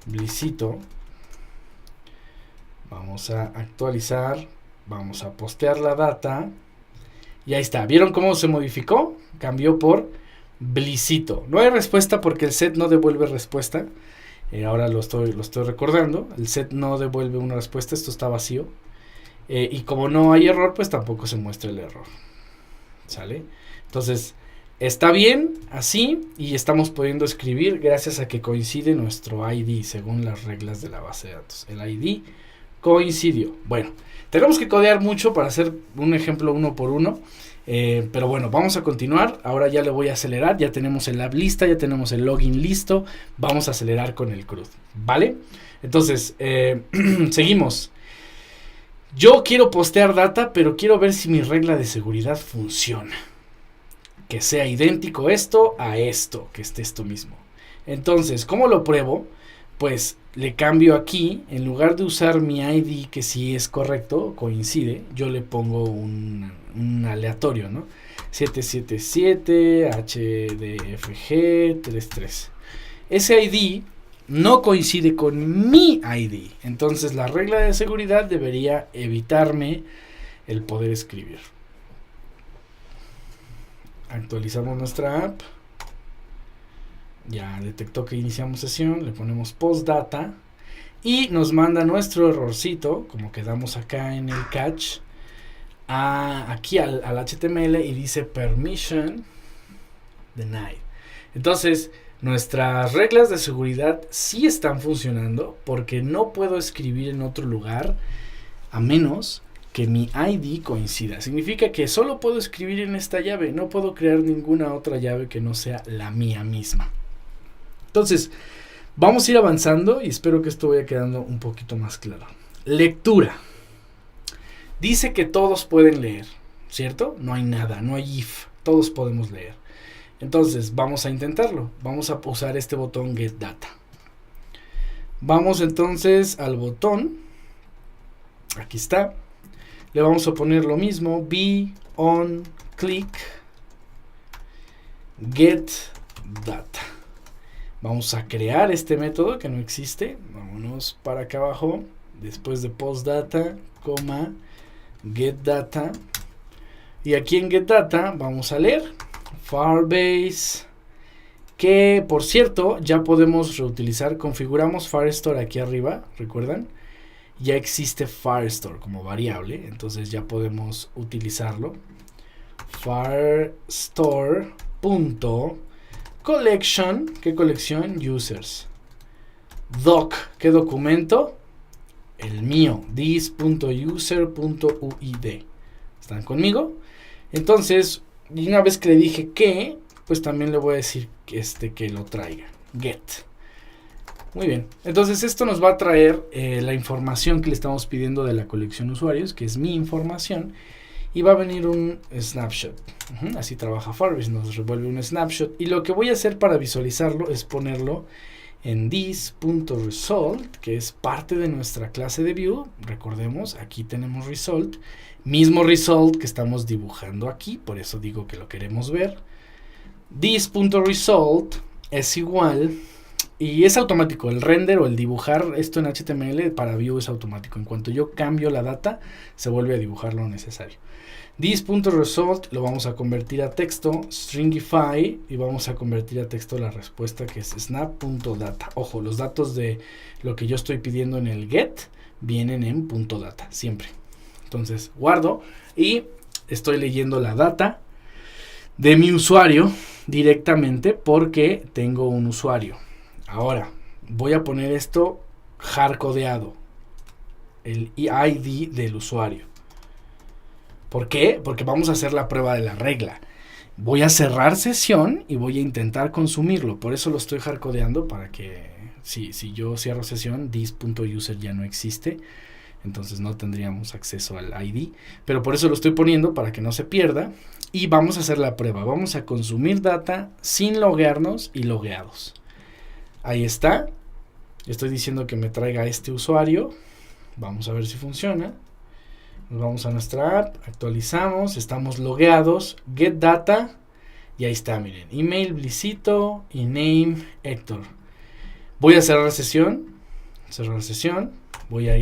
Blissito. Vamos a actualizar. Vamos a postear la data. Y ahí está. ¿Vieron cómo se modificó? Cambió por Blissito. No hay respuesta porque el set no devuelve respuesta. Ahora lo estoy recordando. El set no devuelve una respuesta. Esto está vacío. Y como no hay error, pues tampoco se muestra el error. ¿Sale? Entonces, está bien así. Y estamos pudiendo escribir gracias a que coincide nuestro ID según las reglas de la base de datos. El ID coincidió. Bueno, tenemos que codear mucho para hacer un ejemplo uno por uno. Pero bueno, vamos a continuar. Ahora ya le voy a acelerar. Ya tenemos el app lista, ya tenemos el login listo. Vamos a acelerar con el CRUD, ¿vale? Entonces, seguimos. Yo quiero postear data, pero quiero ver si mi regla de seguridad funciona. Que sea idéntico esto a esto, que esté esto mismo. Entonces, ¿cómo lo pruebo? Pues le cambio aquí, en lugar de usar mi ID, que sí es correcto, coincide, yo le pongo un aleatorio, ¿no? 777 HDFG33. Ese ID no coincide con mi ID. Entonces la regla de seguridad debería evitarme el poder escribir. Actualizamos nuestra app. Ya detectó que iniciamos sesión. Le ponemos postdata. Y nos manda nuestro errorcito, como quedamos acá en el catch, aquí al HTML y dice permission denied. Entonces, nuestras reglas de seguridad sí están funcionando porque no puedo escribir en otro lugar a menos que mi ID coincida. Significa que solo puedo escribir en esta llave, no puedo crear ninguna otra llave que no sea la mía misma. Entonces, vamos a ir avanzando y espero que esto vaya quedando un poquito más claro. Lectura. Dice que todos pueden leer, ¿cierto? No hay nada, no hay if, todos podemos leer. Entonces, vamos a intentarlo. Vamos a usar este botón Get Data. Vamos entonces al botón. Aquí está. Le vamos a poner lo mismo. Be on click Get Data. Vamos a crear este método que no existe. Vámonos para acá abajo. Después de postdata, get data. Y aquí en get data vamos a leer Firebase. Que por cierto ya podemos reutilizar. Configuramos Firestore aquí arriba. ¿Recuerdan? Ya existe Firestore como variable. Entonces ya podemos utilizarlo. Firestore. Collection, ¿qué colección? Users. Doc, ¿qué documento? El mío, this.user.uid. ¿Están conmigo? Entonces, y una vez que le dije que, pues también le voy a decir que lo traiga. Get. Muy bien. Entonces esto nos va a traer la información que le estamos pidiendo de la colección usuarios, que es mi información. Y va a venir un snapshot. Así trabaja Firebase, nos revuelve un snapshot. Y lo que voy a hacer para visualizarlo es ponerlo en this.result, que es parte de nuestra clase de view. Recordemos, aquí tenemos result. Mismo result que estamos dibujando aquí, por eso digo que lo queremos ver. This.result es igual, y es automático, el render o el dibujar esto en HTML para view es automático. En cuanto yo cambio la data, se vuelve a dibujar lo necesario. This.result lo vamos a convertir a texto, stringify, y vamos a convertir a texto la respuesta que es snap.data. Ojo, los datos de lo que yo estoy pidiendo en el get vienen en .data, siempre. Entonces guardo y estoy leyendo la data de mi usuario directamente porque tengo un usuario. Ahora, voy a poner esto hardcodeado, el ID del usuario. ¿Por qué? Porque vamos a hacer la prueba de la regla. Voy a cerrar sesión y voy a intentar consumirlo. Por eso lo estoy hardcodeando para que si yo cierro sesión, this.user ya no existe. Entonces no tendríamos acceso al ID. Pero por eso lo estoy poniendo para que no se pierda. Y vamos a hacer la prueba. Vamos a consumir data sin loguearnos y logueados. Ahí está. Estoy diciendo que me traiga este usuario. Vamos a ver si funciona. Nos vamos a nuestra app, actualizamos, estamos logueados, get data, y ahí está, miren, email Blicito y name Héctor. Voy a cerrar sesión, voy a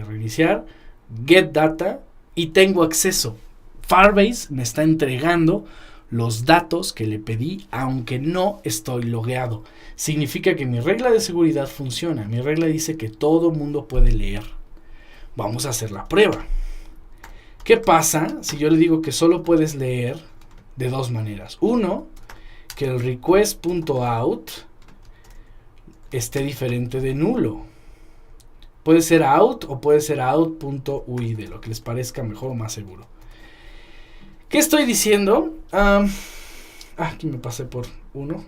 reiniciar, get data, y tengo acceso. Firebase me está entregando los datos que le pedí, aunque no estoy logueado. Significa que mi regla de seguridad funciona. Mi regla dice que todo mundo puede leer. Vamos a hacer la prueba. ¿Qué pasa si yo le digo que solo puedes leer de dos maneras? Uno, que el request.out esté diferente de nulo. Puede ser out o puede ser out.uid, lo que les parezca mejor o más seguro. ¿Qué estoy diciendo? Aquí me pasé por uno.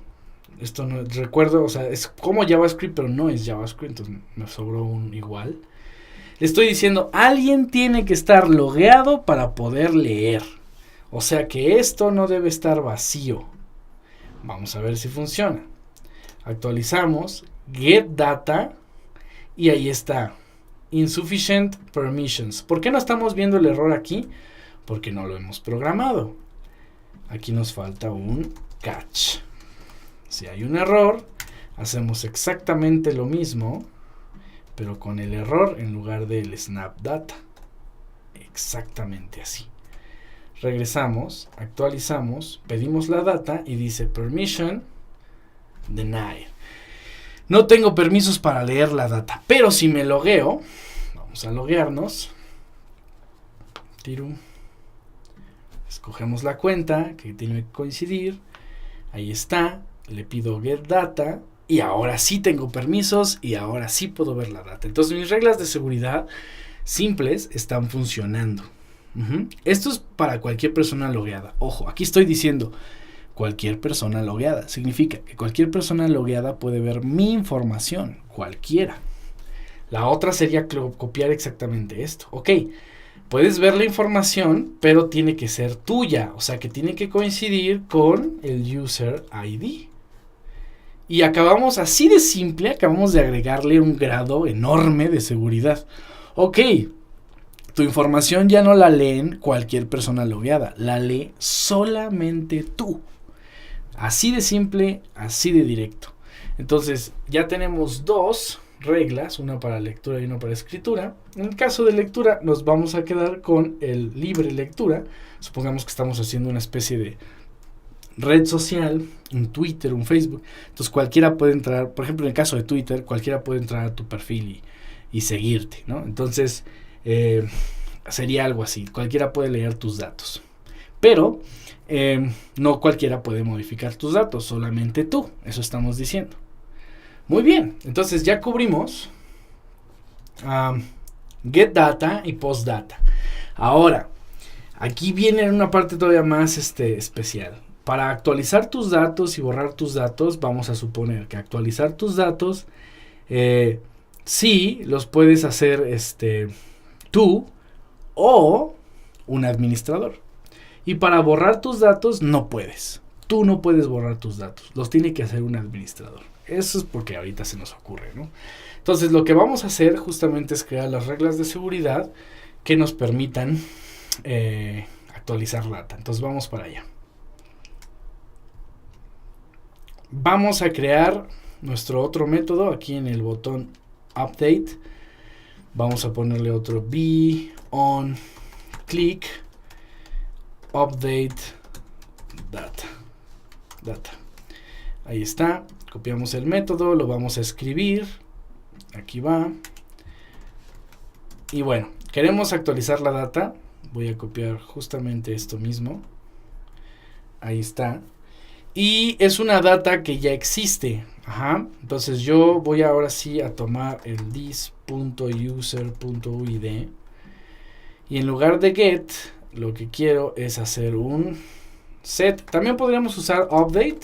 Esto no recuerdo, o sea, es como JavaScript, pero no es JavaScript, entonces me sobró un igual. Le estoy diciendo, alguien tiene que estar logueado para poder leer. O sea que esto no debe estar vacío. Vamos a ver si funciona. Actualizamos, get data, y ahí está, insufficient permissions. ¿Por qué no estamos viendo el error aquí? Porque no lo hemos programado. Aquí nos falta un catch. Si hay un error, hacemos exactamente lo mismo, pero con el error en lugar del snap data. Exactamente así. Regresamos, actualizamos, pedimos la data y dice permission denied. No tengo permisos para leer la data, pero si me logueo, vamos a loguearnos. Escogemos la cuenta que tiene que coincidir. Ahí está, le pido get data y ahora sí tengo permisos y ahora sí puedo ver la data. Entonces mis reglas de seguridad simples están funcionando. Esto es para cualquier persona logueada. Ojo, aquí estoy diciendo cualquier persona logueada. Significa que cualquier persona logueada puede ver mi información, cualquiera. La otra sería copiar exactamente esto. Ok, puedes ver la información, pero tiene que ser tuya. O sea, que tiene que coincidir con el user ID. Y acabamos así de simple, acabamos de agregarle un grado enorme de seguridad. Ok, tu información ya no la leen cualquier persona logueada, la lee solamente tú. Así de simple, así de directo. Entonces ya tenemos dos reglas, una para lectura y una para escritura. En el caso de lectura nos vamos a quedar con el libre lectura. Supongamos que estamos haciendo una especie de red social, un Twitter, un Facebook. Entonces cualquiera puede entrar, por ejemplo en el caso de Twitter, cualquiera puede entrar a tu perfil y seguirte, ¿no? Entonces sería algo así, cualquiera puede leer tus datos, pero no cualquiera puede modificar tus datos, solamente tú, eso estamos diciendo. Muy bien, entonces ya cubrimos get data y post data. Ahora, aquí viene una parte todavía más especial. Para actualizar tus datos y borrar tus datos, vamos a suponer que actualizar tus datos sí los puedes hacer tú o un administrador. Y para borrar tus datos no puedes. Tú no puedes borrar tus datos. Los tiene que hacer un administrador. Eso es porque ahorita se nos ocurre, ¿no? Entonces lo que vamos a hacer justamente es crear las reglas de seguridad que nos permitan actualizar data. Entonces vamos para allá. Vamos a crear nuestro otro método aquí en el botón update. Vamos a ponerle otro be on click update data. Ahí está. Copiamos el método, lo vamos a escribir. Aquí va. Y bueno, queremos actualizar la data. Voy a copiar justamente esto mismo. Ahí está. Y es una data que ya existe. Entonces yo voy ahora sí a tomar el this.user.uid y en lugar de get lo que quiero es hacer un set. También podríamos usar update,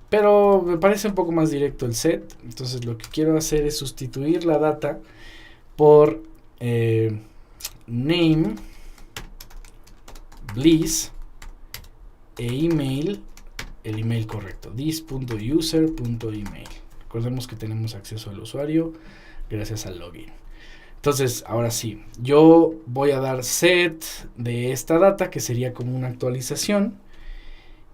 pero me parece un poco más directo el set. Entonces lo que quiero hacer es sustituir la data por name, bliss e email, el email correcto, this.user.email. Recordemos que tenemos acceso al usuario gracias al login. Entonces, ahora sí, yo voy a dar set de esta data, que sería como una actualización.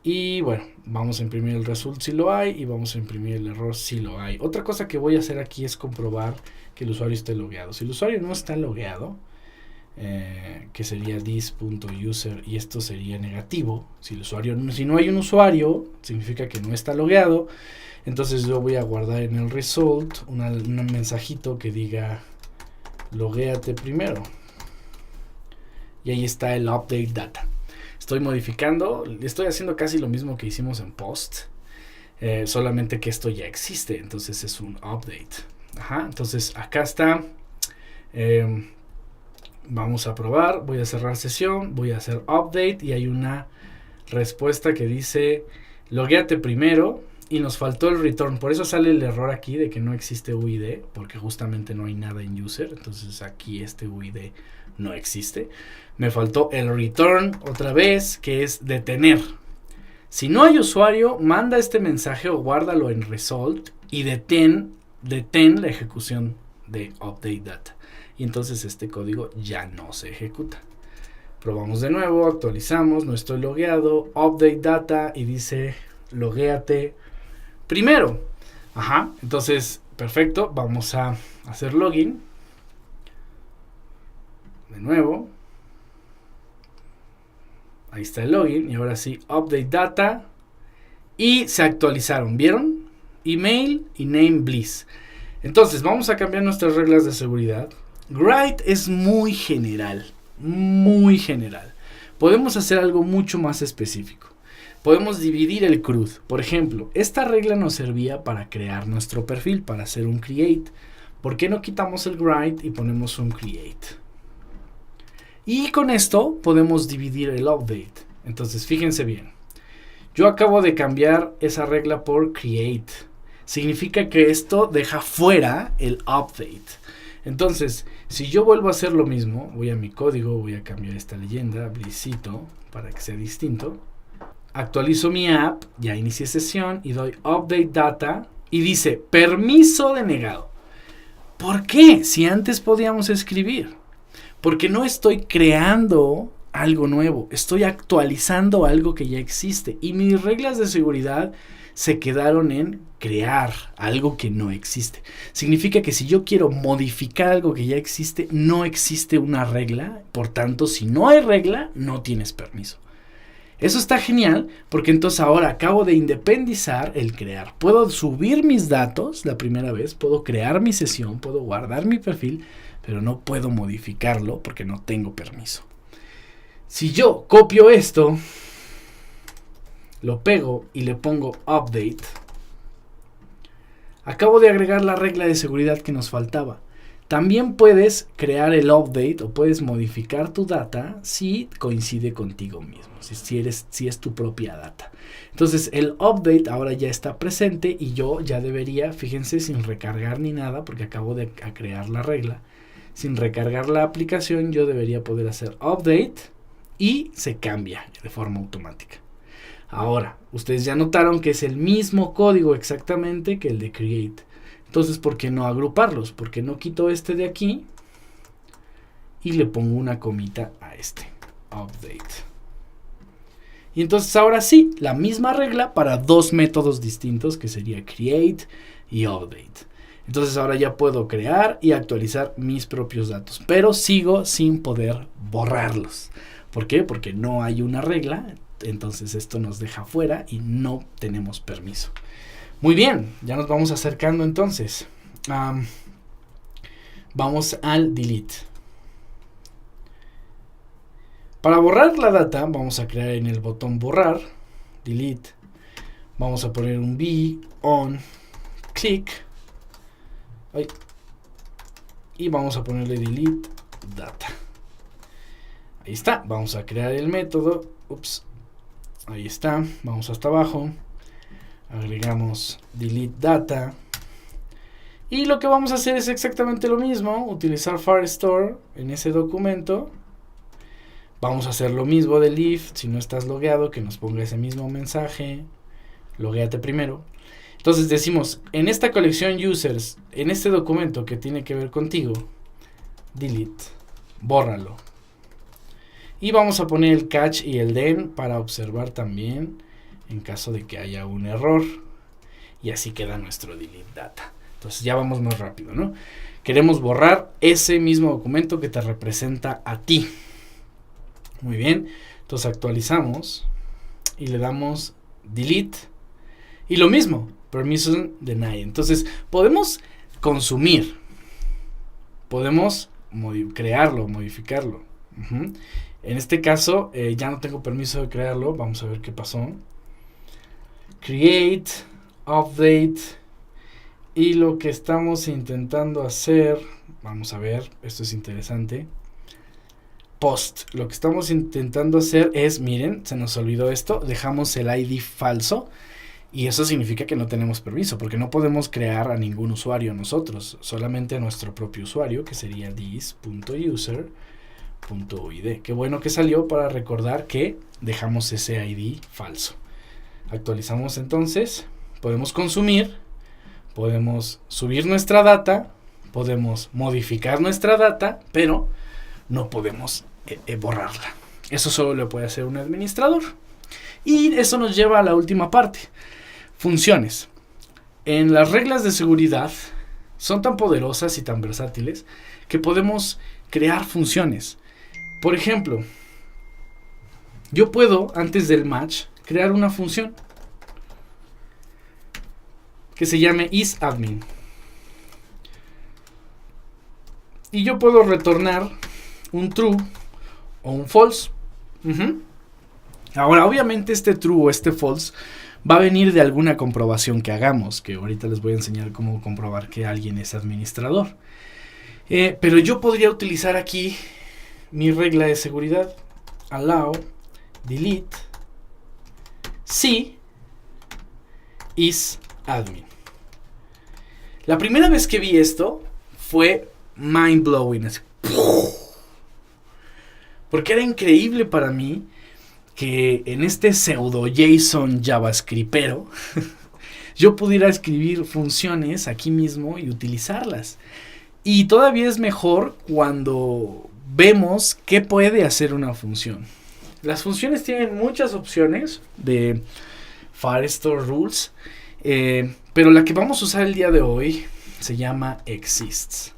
Y bueno, vamos a imprimir el result si lo hay y vamos a imprimir el error si lo hay. Otra cosa que voy a hacer aquí es comprobar que el usuario esté logueado. Si el usuario no está logueado, que sería this.user y esto sería negativo. Si no hay un usuario, significa que no está logueado. Entonces yo voy a guardar en el result un mensajito que diga loguéate primero. Y ahí está el update data. Estoy modificando, estoy haciendo casi lo mismo que hicimos en post, solamente que esto ya existe, entonces es un update. Entonces acá está. Vamos a probar, voy a cerrar sesión, voy a hacer update y hay una respuesta que dice loguéate primero y nos faltó el return. Por eso sale el error aquí de que no existe UID, porque justamente no hay nada en user. Entonces aquí este UID no existe. Me faltó el return otra vez, que es detener. Si no hay usuario, manda este mensaje o guárdalo en result y detén la ejecución de update data. Y entonces este código ya no se ejecuta. Probamos de nuevo, actualizamos, no estoy logueado, update data y dice loguéate primero. Ajá, entonces perfecto, vamos a hacer login. De nuevo. Ahí está el login y ahora sí, update data y se actualizaron, ¿vieron? Email y name Bliss. Entonces vamos a cambiar nuestras reglas de seguridad. Write es muy general, muy general. Podemos hacer algo mucho más específico. Podemos dividir el CRUD. Por ejemplo, esta regla nos servía para crear nuestro perfil, para hacer un create. ¿Por qué no quitamos el write y ponemos un create? Y con esto podemos dividir el update. Entonces fíjense bien. Yo acabo de cambiar esa regla por create. Significa que esto deja fuera el update. Entonces, si yo vuelvo a hacer lo mismo, voy a mi código, voy a cambiar esta leyenda, Blissito, para que sea distinto. Actualizo mi app, ya inicié sesión y doy update data y dice permiso denegado. ¿Por qué? Si antes podíamos escribir. Porque no estoy creando algo nuevo, estoy actualizando algo que ya existe. Y mis reglas de seguridad se quedaron en crear algo que no existe. Significa que si yo quiero modificar algo que ya existe, no existe una regla. Por tanto, si no hay regla, no tienes permiso. Eso está genial porque entonces ahora acabo de independizar el crear. Puedo subir mis datos la primera vez, puedo crear mi sesión, puedo guardar mi perfil, pero no puedo modificarlo porque no tengo permiso. Si yo copio esto, lo pego y le pongo update, acabo de agregar la regla de seguridad que nos faltaba. También puedes crear el update o puedes modificar tu data si coincide contigo mismo, si es tu propia data. Entonces el update ahora ya está presente y yo ya debería, fíjense, sin recargar ni nada, porque acabo de crear la regla, sin recargar la aplicación yo debería poder hacer update y se cambia de forma automática. Ahora, ustedes ya notaron que es el mismo código exactamente que el de create. Entonces, ¿por qué no agruparlos? ¿Por qué no quito este de aquí y le pongo una comita a este? Update. Y entonces ahora sí, la misma regla para dos métodos distintos que sería create y update. Entonces ahora ya puedo crear y actualizar mis propios datos, pero sigo sin poder borrarlos. ¿Por qué? Porque no hay una regla, entonces esto nos deja fuera y no tenemos permiso. Muy bien, ya nos vamos acercando entonces. Vamos al delete. Para borrar la data, vamos a crear en el botón borrar, delete. Vamos a poner un be on click. Y vamos a ponerle delete data. Ahí está, vamos a crear el método. Ahí está, vamos hasta abajo. Agregamos delete data y lo que vamos a hacer es exactamente lo mismo, utilizar Firestore en ese documento. Vamos a hacer lo mismo del if, si no estás logueado, que nos ponga ese mismo mensaje, loguéate primero. Entonces decimos, en esta colección users, en este documento que tiene que ver contigo, delete, bórralo. Y vamos a poner el catch y el then para observar también en caso de que haya un error. Y así queda nuestro delete data. Entonces ya vamos más rápido, ¿no? Queremos borrar ese mismo documento que te representa a ti. Muy bien. Entonces actualizamos y le damos delete. Y lo mismo, permission deny. Entonces podemos consumir. Podemos crearlo, modificarlo. En este caso ya no tengo permiso de crearlo. Vamos a ver qué pasó. Create, update, y lo que estamos intentando hacer, vamos a ver, esto es interesante, post, lo que estamos intentando hacer es, miren, se nos olvidó esto, dejamos el ID falso, y eso significa que no tenemos permiso, porque no podemos crear a ningún usuario nosotros, solamente a nuestro propio usuario, que sería this.user.id. Qué bueno que salió para recordar que dejamos ese ID falso. Actualizamos entonces, podemos consumir, podemos subir nuestra data, podemos modificar nuestra data, pero no podemos borrarla. Eso solo lo puede hacer un administrador. Y eso nos lleva a la última parte. Funciones. En las reglas de seguridad son tan poderosas y tan versátiles que podemos crear funciones. Por ejemplo, yo puedo, antes del match, crear una función que se llame isAdmin. Y yo puedo retornar un true o un false. Ahora, obviamente este true o este false va a venir de alguna comprobación que hagamos, que ahorita les voy a enseñar cómo comprobar que alguien es administrador. Pero yo podría utilizar aquí mi regla de seguridad. Allow, delete, si, isAdmin. La primera vez que vi esto fue mind blowing, así, porque era increíble para mí que en este pseudo JSON JavaScriptero yo pudiera escribir funciones aquí mismo y utilizarlas. Y todavía es mejor cuando vemos qué puede hacer una función. Las funciones tienen muchas opciones de Firestore Rules, pero la que vamos a usar el día de hoy se llama exists.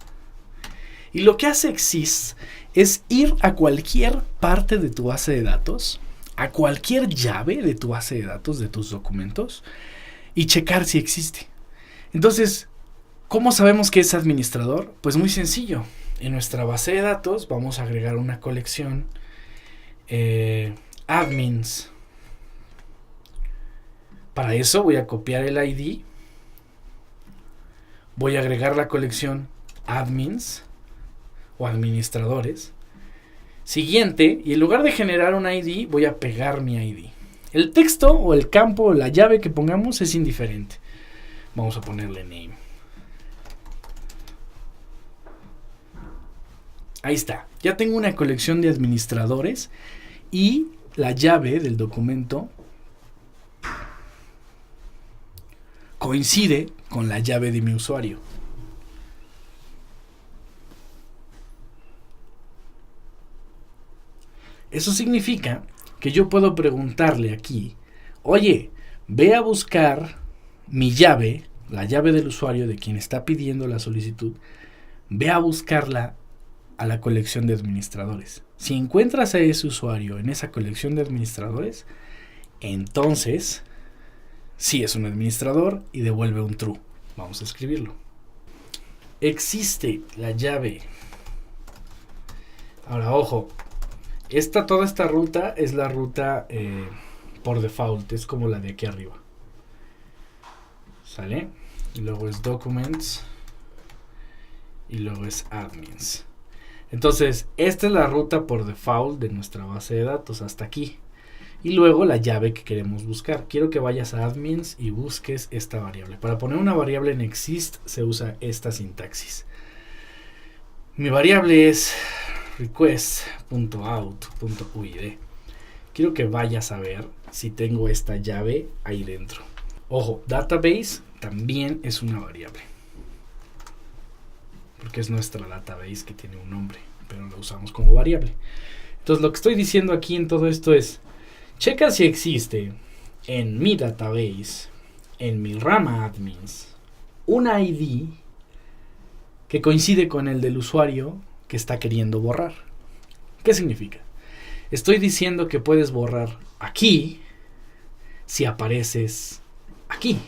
Y lo que hace exists es ir a cualquier parte de tu base de datos, a cualquier llave de tu base de datos, de tus documentos, y checar si existe. Entonces, ¿cómo sabemos que es administrador? Pues muy sencillo. En nuestra base de datos vamos a agregar una colección admins. Para eso voy a copiar el ID, voy a agregar la colección admins o administradores. Siguiente, y en lugar de generar un ID, voy a pegar mi ID. El texto o el campo o la llave que pongamos es indiferente. Vamos a ponerle name. Ahí está. Ya tengo una colección de administradores y la llave del documento coincide con la llave de mi usuario. Eso significa que yo puedo preguntarle aquí, oye, ve a buscar mi llave, la llave del usuario de quien está pidiendo la solicitud, ve a buscarla a la colección de administradores. Si encuentras a ese usuario en esa colección de administradores, entonces sí es un administrador y devuelve un true. Vamos a escribirlo. Existe la llave. Ahora, ojo, toda esta ruta es la ruta por default, es como la de aquí arriba. ¿Sale? Y luego es documents y luego es admins. Entonces, esta es la ruta por default de nuestra base de datos hasta aquí. Y luego la llave que queremos buscar. Quiero que vayas a admins y busques esta variable. Para poner una variable en exist se usa esta sintaxis. Mi variable es request.out.uid. Quiero que vayas a ver si tengo esta llave ahí dentro. Ojo, database también es una variable, porque es nuestra database que tiene un nombre, pero lo usamos como variable. Entonces lo que estoy diciendo aquí en todo esto es, checa si existe en mi database, en mi rama admins, un ID que coincide con el del usuario que está queriendo borrar. ¿Qué significa? Estoy diciendo que puedes borrar aquí si apareces aquí.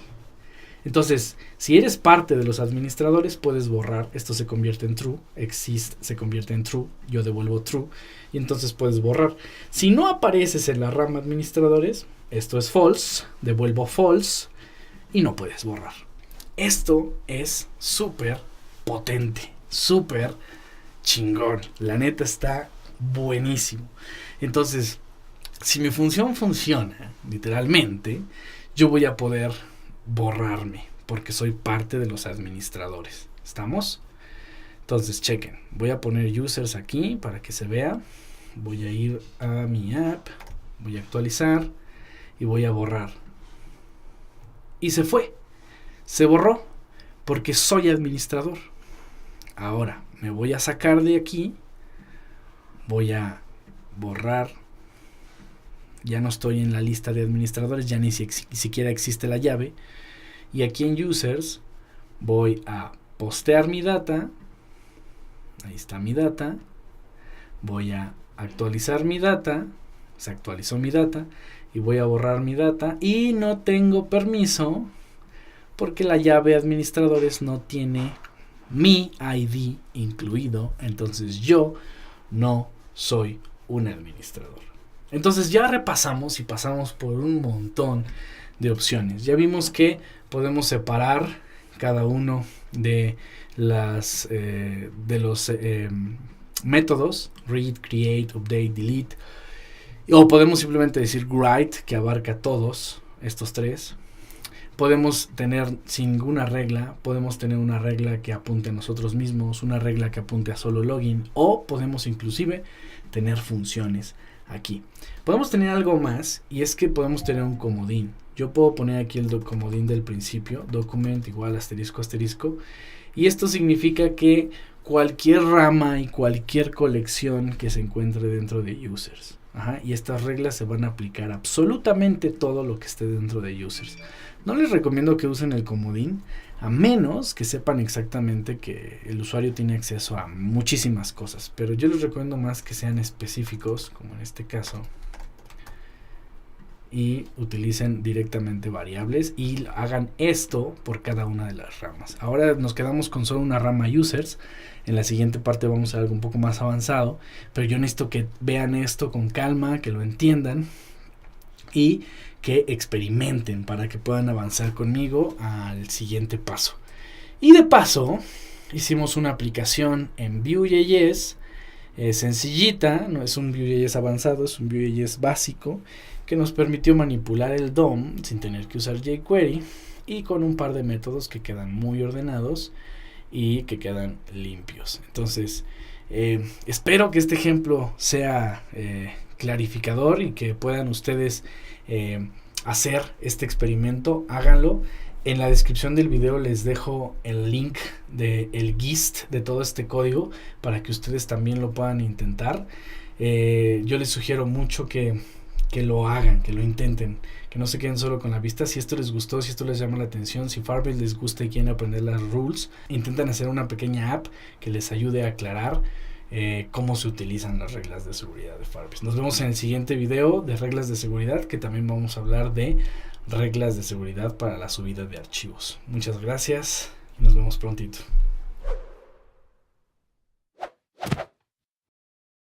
Entonces, si eres parte de los administradores, puedes borrar. Esto se convierte en true. Exist se convierte en true. Yo devuelvo true. Y entonces puedes borrar. Si no apareces en la rama administradores, esto es false. Devuelvo false. Y no puedes borrar. Esto es súper potente. Súper chingón. La neta está buenísimo. Entonces, si mi función funciona, literalmente, yo voy a poder borrarme, porque soy parte de los administradores. ¿Estamos? Entonces, chequen. Voy a poner users aquí para que se vea. Voy a ir a mi app, voy a actualizar y voy a borrar. y se fue, se borró, porque soy administrador. Ahora me voy a sacar de aquí, voy a borrar, ya no estoy en la lista de administradores, ya ni siquiera existe la llave, y aquí en users voy a postear mi data, ahí está mi data, voy a actualizar mi data, se actualizó mi data, y voy a borrar mi data, y no tengo permiso, porque la llave administradores no tiene mi ID incluido, entonces yo no soy un administrador. Entonces ya repasamos y pasamos por un montón de opciones. Ya vimos que podemos separar cada uno de los métodos, read, create, update, delete, o podemos simplemente decir write, que abarca todos estos tres. Podemos tener sin ninguna regla, podemos tener una regla que apunte a nosotros mismos, una regla que apunte a solo login, o podemos inclusive tener funciones aquí. Podemos tener algo más, y es que podemos tener un comodín. Yo puedo poner aquí el comodín del principio, document igual asterisco asterisco, y esto significa que cualquier rama y cualquier colección que se encuentre dentro de users. Y estas reglas se van a aplicar a absolutamente todo lo que esté dentro de users. No les recomiendo que usen el comodín, a menos que sepan exactamente que el usuario tiene acceso a muchísimas cosas. Pero yo les recomiendo más que sean específicos, como en este caso, y utilicen directamente variables y hagan esto por cada una de las ramas. Ahora nos quedamos con solo una rama users. En la siguiente parte vamos a algo un poco más avanzado, pero yo necesito que vean esto con calma, que lo entiendan y que experimenten para que puedan avanzar conmigo al siguiente paso. Y de paso hicimos una aplicación en Vue.js sencillita, no es un Vue.js avanzado, es un Vue.js básico, que nos permitió manipular el DOM sin tener que usar jQuery y con un par de métodos que quedan muy ordenados y que quedan limpios. Entonces espero que este ejemplo sea clarificador y que puedan ustedes hacer este experimento. Háganlo. En la descripción del video les dejo el link del gist de todo este código para que ustedes también lo puedan intentar. Yo les sugiero mucho que lo hagan, que lo intenten, que no se queden solo con la vista. Si esto les gustó, si esto les llama la atención, si Firebase les gusta y quieren aprender las rules, intenten hacer una pequeña app que les ayude a aclarar cómo se utilizan las reglas de seguridad de Firebase. Nos vemos en el siguiente video de reglas de seguridad, que también vamos a hablar de reglas de seguridad para la subida de archivos. Muchas gracias y nos vemos prontito.